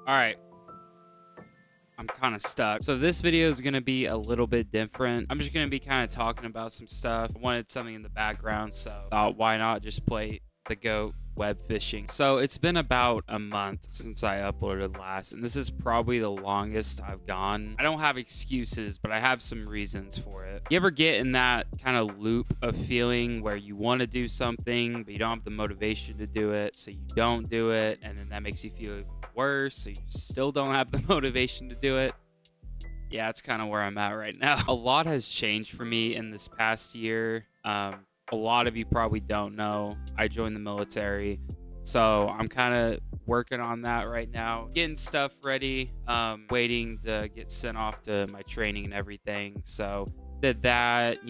All right, I'm kind of stuck. So this video is going to be a little bit different. I'm just going to be kind of talking about some stuff. I wanted something in the background, so thought why not just play the GOAT web fishing. So it's been about a month since I uploaded last, and this is probably the longest I've gone. I don't have excuses, but I have some reasons for it. You ever get in that kind of loop of feeling where you want to do something, but you don't have the motivation to do it, so you don't do it, and then that makes you feel even worse, so you still don't have the motivation to do it? Yeah, that's kind of where I'm at right now. A lot has changed for me in this past year. A lot of you probably don't know, I joined the military, so I'm kind of working on that right now, getting stuff ready, waiting to get sent off to my training and everything. So did that,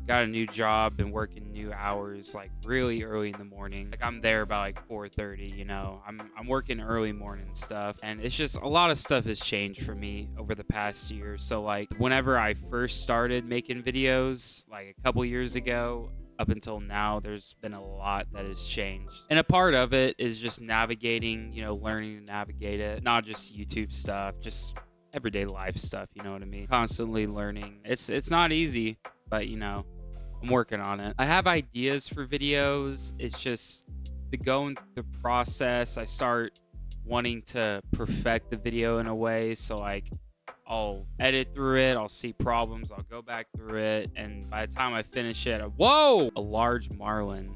got a new job, been working new hours, like really early in the morning. Like I'm there about like 4:30, I'm working early morning stuff, and it's just a lot of stuff has changed for me over the past year. So like whenever I first started making videos like a couple years ago, up until now, there's been a lot that has changed. And a part of it is just navigating, learning to navigate it. Not just YouTube stuff, just everyday life stuff, you know what I mean? Constantly learning. It's not easy, but I'm working on it. I have ideas for videos. It's just the going the process. I start wanting to perfect the video in a way. So like I'll edit through it, I'll see problems, I'll go back through it, and by the time I finish it, whoa! A large marlin.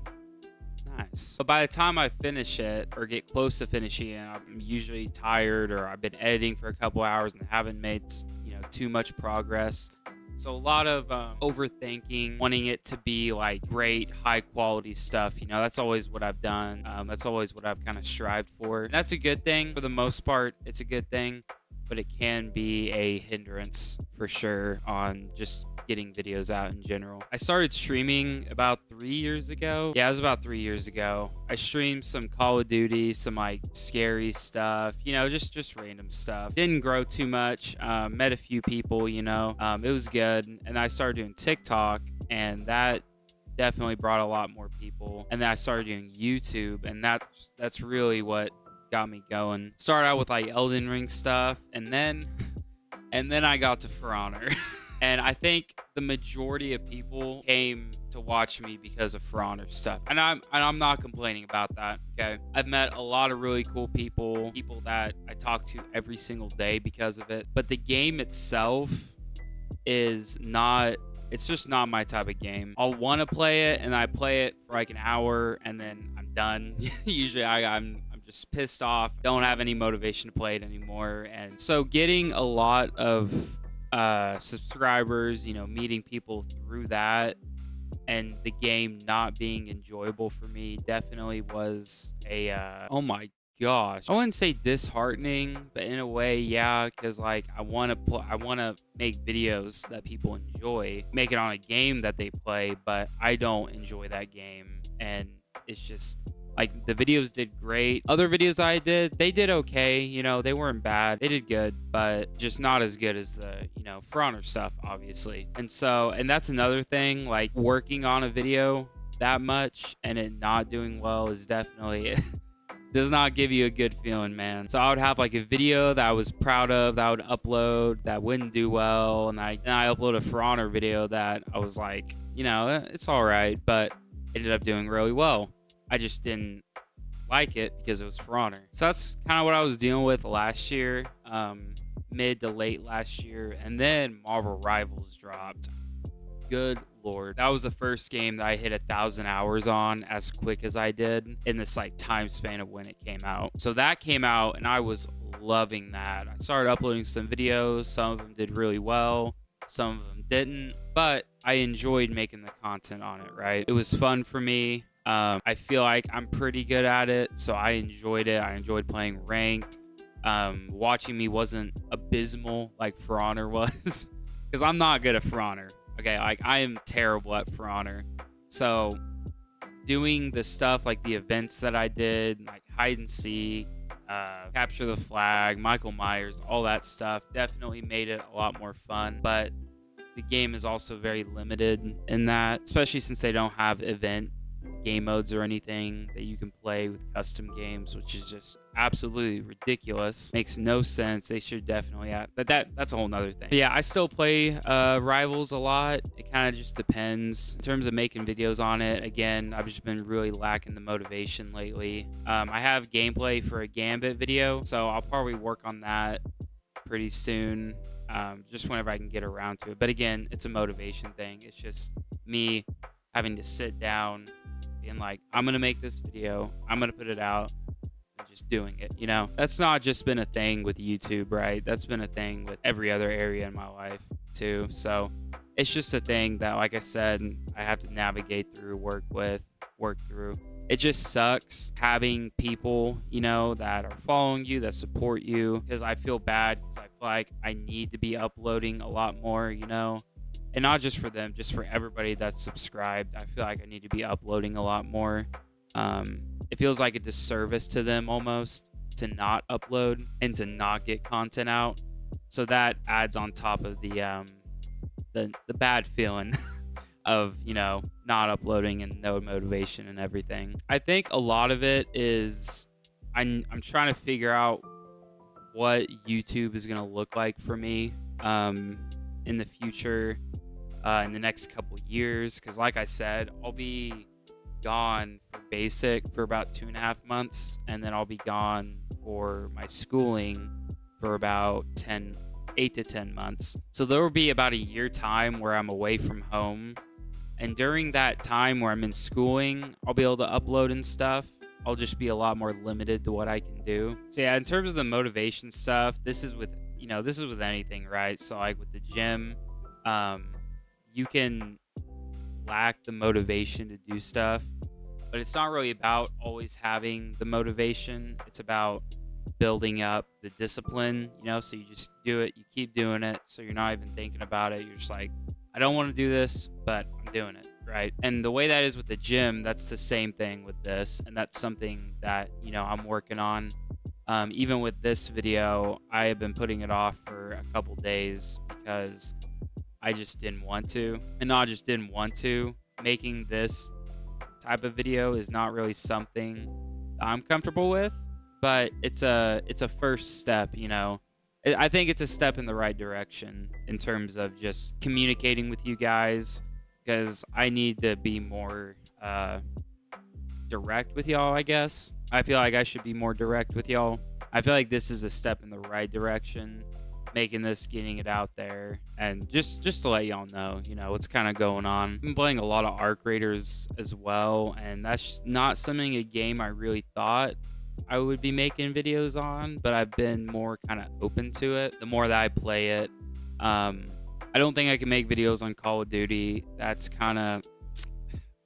Nice. So by the time I finish it or get close to finishing it, I'm usually tired, or I've been editing for a couple hours and haven't made, too much progress. So a lot of overthinking, wanting it to be like great, high quality stuff. That's always what I've done. That's always what I've kind of strived for. And that's a good thing. For the most part, it's a good thing, but it can be a hindrance for sure on just getting videos out in general. I started streaming about 3 years ago. Yeah, it was about 3 years ago. I streamed some Call of Duty, some like scary stuff, just random stuff. Didn't grow too much. Met a few people, it was good. And I started doing TikTok, and that definitely brought a lot more people. And then I started doing YouTube, and that's really what got me going. Started out with like Elden Ring stuff, and then I got to For Honor. And I think the majority of people came to watch me because of For Honor stuff. And I'm not complaining about that, okay? I've met a lot of really cool people that I talk to every single day because of it. But the game itself is not, it's just not my type of game. I'll want to play it, and I play it for like an hour, and then I'm done. Usually I'm just pissed off, don't have any motivation to play it anymore. And so getting a lot of subscribers, meeting people through that, and the game not being enjoyable for me definitely was a oh my gosh, I wouldn't say disheartening, but in a way, yeah, because like I want to make videos that people enjoy, make it on a game that they play, but I don't enjoy that game. And it's just like the videos did great. Other videos I did, they did okay. They weren't bad. They did good, but just not as good as the, For Honor stuff, obviously. And that's another thing, like working on a video that much and it not doing well is definitely, does not give you a good feeling, man. So I would have like a video that I was proud of, that I would upload, that wouldn't do well. And I upload a For Honor video that I was like, it's all right, but ended up doing really well. I just didn't like it because it was For Honor. So that's kind of what I was dealing with last year, mid to late last year. And then Marvel Rivals dropped. Good Lord. That was the first game that I hit 1,000 hours on as quick as I did in this like time span of when it came out. So that came out, and I was loving that. I started uploading some videos. Some of them did really well. Some of them didn't. But I enjoyed making the content on it, right? It was fun for me. I feel like I'm pretty good at it, so I enjoyed it. I enjoyed playing ranked. Watching me wasn't abysmal like For Honor was, because I'm not good at For Honor. Okay, like I am terrible at For Honor. So doing the stuff like the events that I did, like hide and seek, capture the flag, Michael Myers, all that stuff definitely made it a lot more fun. But the game is also very limited in that, especially since they don't have event game modes or anything that you can play with custom games, which is just absolutely ridiculous. Makes no sense. They should definitely have, but that's a whole nother thing. But yeah, I still play Rivals a lot. It kind of just depends. In terms of making videos on it, again, I've just been really lacking the motivation lately. I have gameplay for a Gambit video, so I'll probably work on that pretty soon, just whenever I can get around to it. But again, it's a motivation thing. It's just me having to sit down being like, I'm gonna make this video, I'm gonna put it out, and just doing it, you know? That's not just been a thing with YouTube, right? That's been a thing with every other area in my life too. So it's just a thing that, like I said, I have to navigate through, work through. It just sucks having people, you know, that are following you, that support you, because I feel bad because I feel like I need to be uploading a lot more, you know, and not just for them, just for everybody that's subscribed. I feel like I need to be uploading a lot more. It feels like a disservice to them almost to not upload and to not get content out. So that adds on top of the bad feeling of, you know, not uploading and no motivation and everything. I think a lot of it is I'm trying to figure out what YouTube is going to look like for me in the future, in the next couple years, because like I said, I'll be gone for basic for about 2.5 months, and then I'll be gone for my schooling for about 8 to 10 months. So there will be about a year time where I'm away from home. And during that time where I'm in schooling, I'll be able to upload and stuff. I'll just be a lot more limited to what I can do. So yeah, in terms of the motivation stuff, this is with anything, right? So like with the gym, you can lack the motivation to do stuff, but it's not really about always having the motivation. It's about building up the discipline, you know, so you just do it, you keep doing it, so you're not even thinking about it. You're just like, I don't want to do this, but I'm doing it, right? And the way that is with the gym, that's the same thing with this, and that's something that, you know, I'm working on. Even with this video, I have been putting it off for a couple days because I just didn't want to, and not just didn't want to. Making this type of video is not really something I'm comfortable with, but it's a first step, you know. I think it's a step in the right direction in terms of just communicating with you guys, because I need to be more direct with y'all, I guess. I feel like I should be more direct with y'all. I feel like this is a step in the right direction, making this, getting it out there, and just to let y'all know, you know, what's kind of going on. I've been playing a lot of Arc Raiders as well, and that's not something, a game I really thought I would be making videos on, but I've been more kind of open to it the more that I play it. I don't think I can make videos on Call of Duty. That's kind of,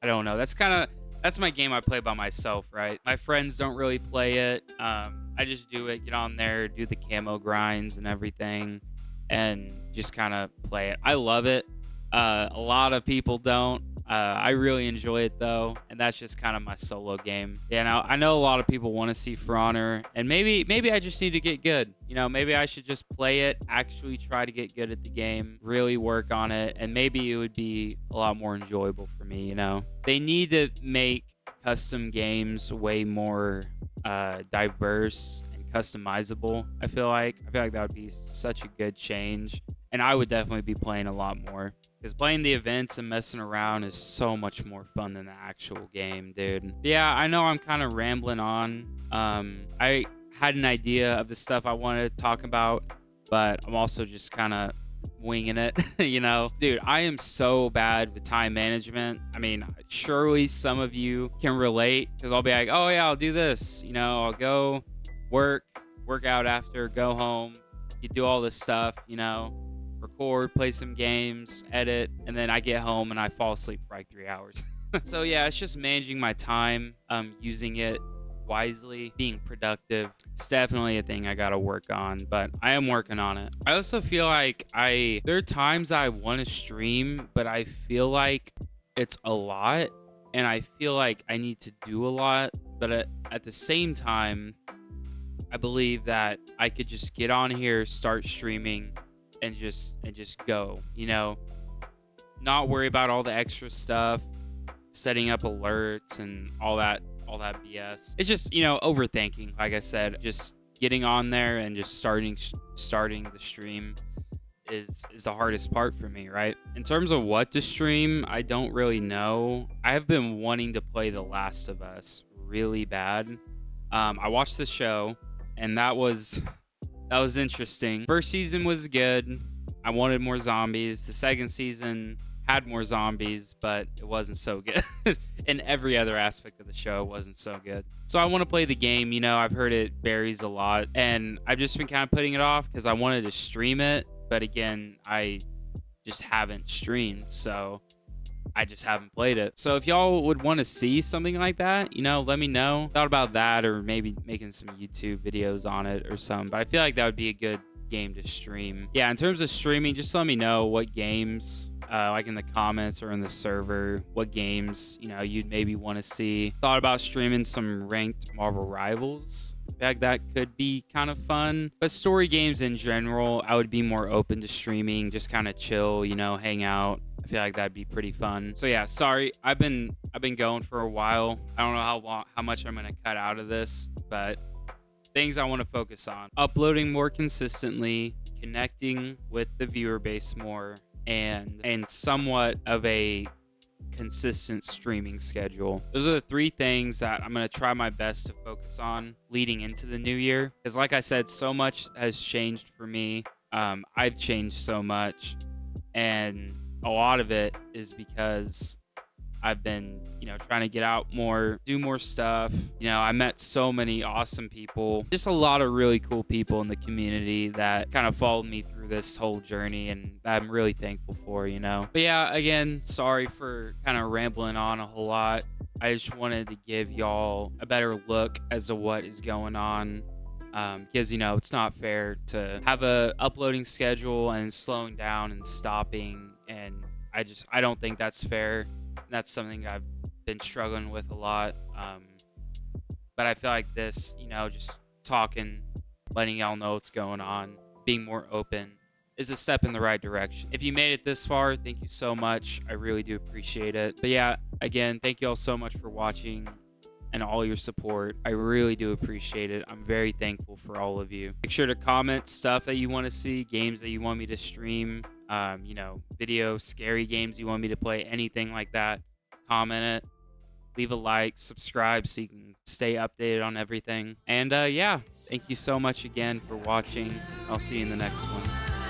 I don't know. That's my game I play by myself, right? My friends don't really play it. I just do it, get on there, do the camo grinds and everything, and just kind of play it. I love it. A lot of people don't. I really enjoy it though, and that's just kind of my solo game. Yeah, now I know a lot of people want to see For Honor, and maybe I just need to get good. You know, maybe I should just play it, actually try to get good at the game, really work on it, and maybe it would be a lot more enjoyable for me, you know. They need to make custom games way more diverse and customizable. I feel like that would be such a good change, and I would definitely be playing a lot more. Because playing the events and messing around is so much more fun than the actual game, dude. Yeah, I know I'm kind of rambling on. I had an idea of the stuff I wanted to talk about, but I'm also just kind of winging it, you know? Dude, I am so bad with time management. I mean, surely some of you can relate, because I'll be like, oh yeah, I'll do this. You know, I'll go work out after, go home, you do all this stuff, you know? Record, play some games, edit, and then I get home and I fall asleep for like 3 hours. So yeah, it's just managing my time, using it wisely, being productive. It's definitely a thing I gotta work on, but I am working on it. I also feel like there are times I want to stream, but I feel like it's a lot, and I feel like I need to do a lot, but at the same time, I believe that I could just get on here, start streaming, and just go, you know, not worry about all the extra stuff, setting up alerts and all that BS. It's just, you know, overthinking. Like I said, just getting on there and just starting the stream is the hardest part for me, right? In terms of what to stream, I don't really know. I have been wanting to play The Last of Us really bad. I watched the show, and that was that was interesting. First season was good. I wanted more zombies. The second season had more zombies, but it wasn't so good. And every other aspect of the show wasn't so good. So I want to play the game. You know, I've heard it varies a lot, and I've just been kind of putting it off because I wanted to stream it. But again, I just haven't streamed, so I just haven't played it. So if y'all would want to see something like that, you know, let me know. Thought about that, or maybe making some YouTube videos on it or something. But I feel like that would be a good game to stream. Yeah, in terms of streaming, just let me know what games, like in the comments or in the server, what games, you know, you'd maybe want to see. Thought about streaming some ranked Marvel Rivals. I feel like that could be kind of fun. But story games in general, I would be more open to streaming, just kind of chill, you know, hang out. I feel like that'd be pretty fun. So yeah, sorry, I've been going for a while. I don't know how much I'm gonna cut out of this, but things I want to focus on: uploading more consistently, connecting with the viewer base more, and somewhat of a consistent streaming schedule. Those are the three things that I'm going to try my best to focus on leading into the new year. Because like I said, so much has changed for me. I've changed so much, and a lot of it is because I've been, you know, trying to get out more, do more stuff. You know, I met so many awesome people, just a lot of really cool people in the community that kind of followed me through this whole journey, and I'm really thankful for, you know. But yeah, again, sorry for kind of rambling on a whole lot. I just wanted to give y'all a better look as to what is going on. Because, you know, it's not fair to have a uploading schedule and slowing down and stopping. And I don't think that's fair. That's something I've been struggling with a lot. But I feel like this, you know, just talking, letting y'all know what's going on, being more open is a step in the right direction. If you made it this far, thank you so much. I really do appreciate it. But yeah, again, thank you all so much for watching and all your support. I really do appreciate it. I'm very thankful for all of you. Make sure to comment stuff that you want to see, games that you want me to stream, you know, video, scary games you want me to play, anything like that. Comment it, leave a like, subscribe so you can stay updated on everything. And yeah, thank you so much again for watching. I'll see you in the next one.